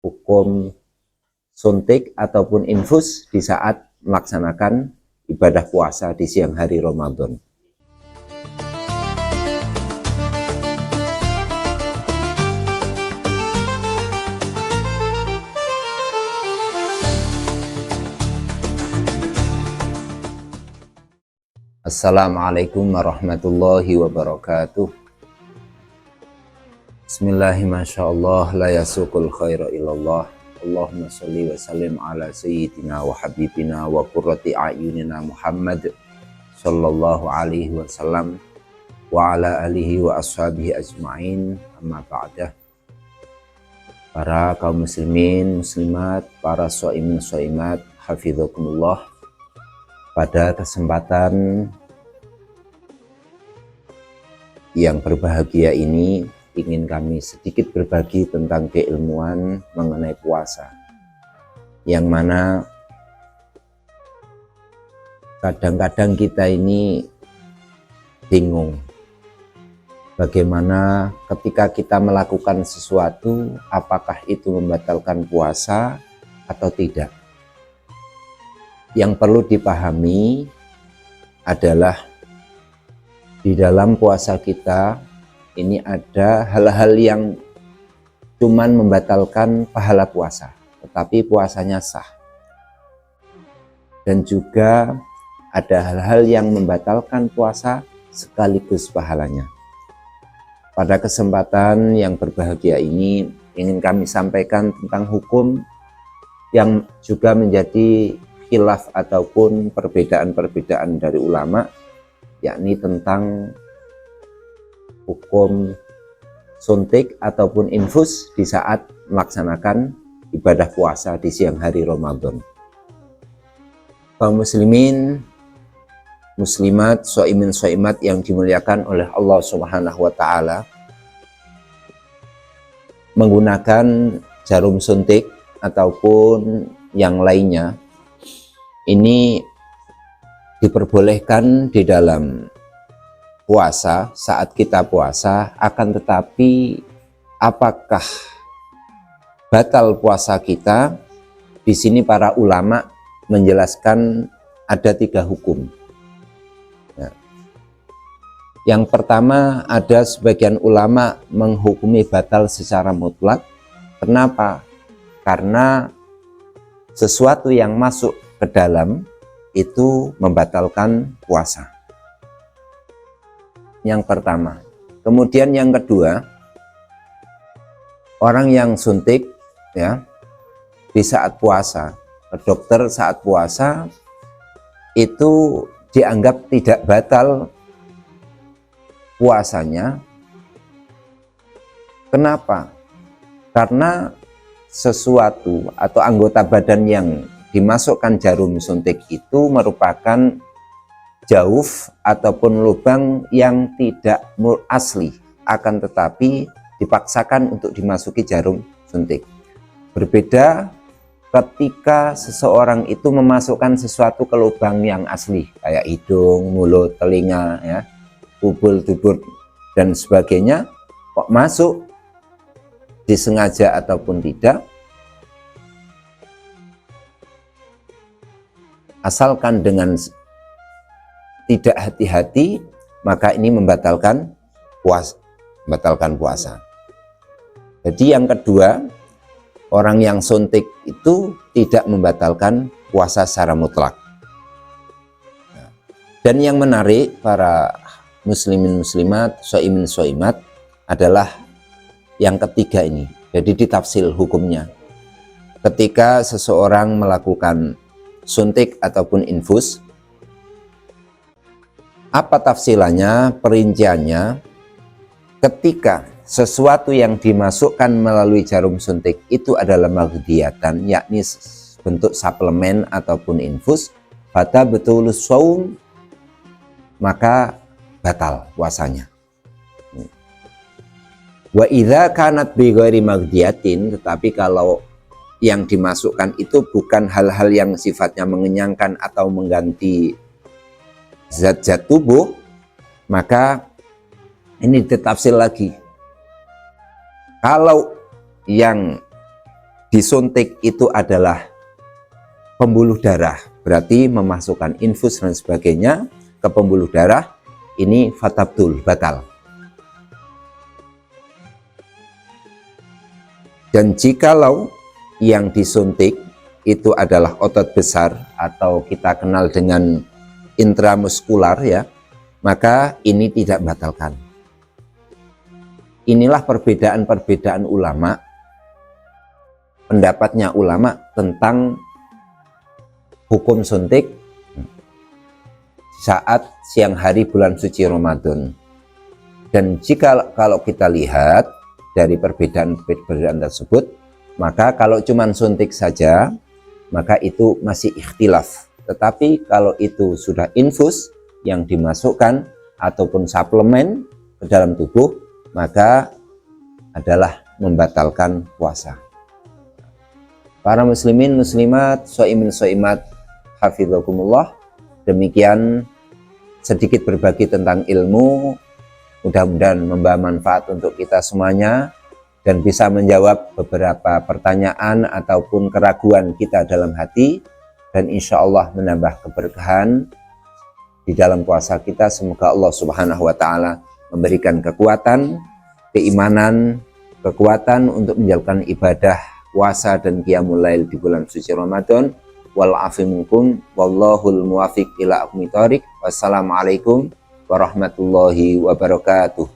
hukum suntik ataupun infus di saat melaksanakan ibadah puasa di siang hari Ramadan. Assalamualaikum warahmatullahi wabarakatuh. Bismillahirrahmanirrahim. La yasukul khaira illallah. Allahumma salli wa sallim ala sayyidina wa habibina wa qurrati a'yunina Muhammad sallallahu alaihi wasallam wa ala alihi wa ashabihi ajma'in, amma ba'dah. Para kaum muslimin, muslimat, para shaimin shaimat, hafizakumullah. Pada kesempatan yang berbahagia ini ingin kami sedikit berbagi tentang keilmuan mengenai puasa, yang mana kadang-kadang kita ini bingung bagaimana ketika kita melakukan sesuatu, apakah itu membatalkan puasa atau tidak. Yang perlu dipahami adalah di dalam puasa kita ini ada hal-hal yang cuman membatalkan pahala puasa, tetapi puasanya sah. Dan juga ada hal-hal yang membatalkan puasa sekaligus pahalanya. Pada kesempatan yang berbahagia ini ingin kami sampaikan tentang hukum yang juga menjadi khilaf ataupun perbedaan-perbedaan dari ulama, yakni tentang hukum suntik ataupun infus di saat melaksanakan ibadah puasa di siang hari Ramadan. Kaum muslimin, muslimat, shaimin shaimat yang dimuliakan oleh Allah Subhanahu wa taala, menggunakan jarum suntik ataupun yang lainnya ini diperbolehkan di dalam puasa, saat kita puasa, akan tetapi apakah batal puasa kita? Di sini para ulama menjelaskan ada 3 hukum. Nah, yang pertama, ada sebagian ulama menghukumi batal secara mutlak. Kenapa? Karena sesuatu yang masuk ke dalam itu membatalkan puasa. Yang pertama. Kemudian yang kedua, orang yang suntik ya di saat puasa, ke dokter saat puasa itu dianggap tidak batal puasanya. Kenapa? Karena sesuatu atau anggota badan yang dimasukkan jarum suntik itu merupakan jauf ataupun lubang yang tidak asli, akan tetapi dipaksakan untuk dimasuki jarum suntik. Berbeda ketika seseorang itu memasukkan sesuatu ke lubang yang asli, kayak hidung, mulut, telinga, ya, bubul, dubur, dan sebagainya, kok masuk disengaja ataupun tidak, asalkan dengan tidak hati-hati, maka ini membatalkan puasa. Jadi yang kedua, orang yang suntik itu tidak membatalkan puasa secara mutlak. Dan yang menarik para muslimin muslimat, shaimin shaimat adalah yang ketiga ini. Jadi ditafsir hukumnya. Ketika seseorang melakukan suntik ataupun infus, apa tafsilannya, perinciannya? Ketika sesuatu yang dimasukkan melalui jarum suntik itu adalah maghdiyatan, yakni bentuk suplemen ataupun infus, pada betul shaum, maka batal puasanya. Wa idza kanat bi ghairi maghdiyatin, tetapi kalau yang dimasukkan itu bukan hal-hal yang sifatnya mengenyangkan atau mengganti zat-zat tubuh, maka ini ditafsir lagi. Kalau yang disuntik itu adalah pembuluh darah, berarti memasukkan infus dan sebagainya ke pembuluh darah, ini fatabtul, batal. Dan jikalau yang disuntik itu adalah otot besar atau kita kenal dengan intramuskular ya, maka ini tidak batalkan. Inilah perbedaan-perbedaan ulama, pendapatnya ulama tentang hukum suntik saat siang hari bulan suci Ramadan. Dan jika kalau kita lihat dari perbedaan-perbedaan tersebut, maka kalau cuma suntik saja, maka itu masih ikhtilaf. Tetapi kalau itu sudah infus yang dimasukkan ataupun suplemen ke dalam tubuh, maka adalah membatalkan puasa. Para muslimin, muslimat, shaimin, shaimat, hafizakumullah. Demikian sedikit berbagi tentang ilmu, mudah-mudahan membawa manfaat untuk kita semuanya dan bisa menjawab beberapa pertanyaan ataupun keraguan kita dalam hati, dan insya Allah menambah keberkahan di dalam puasa kita. Semoga Allah Subhanahu wa Ta'ala memberikan kekuatan, keimanan, kekuatan untuk menjalankan ibadah puasa dan qiyamul lail di bulan suci Ramadan. Wal afi minkum wallahul muwafiq ila aqwamit thoriq. Wassalamualaikum warahmatullahi wabarakatuh.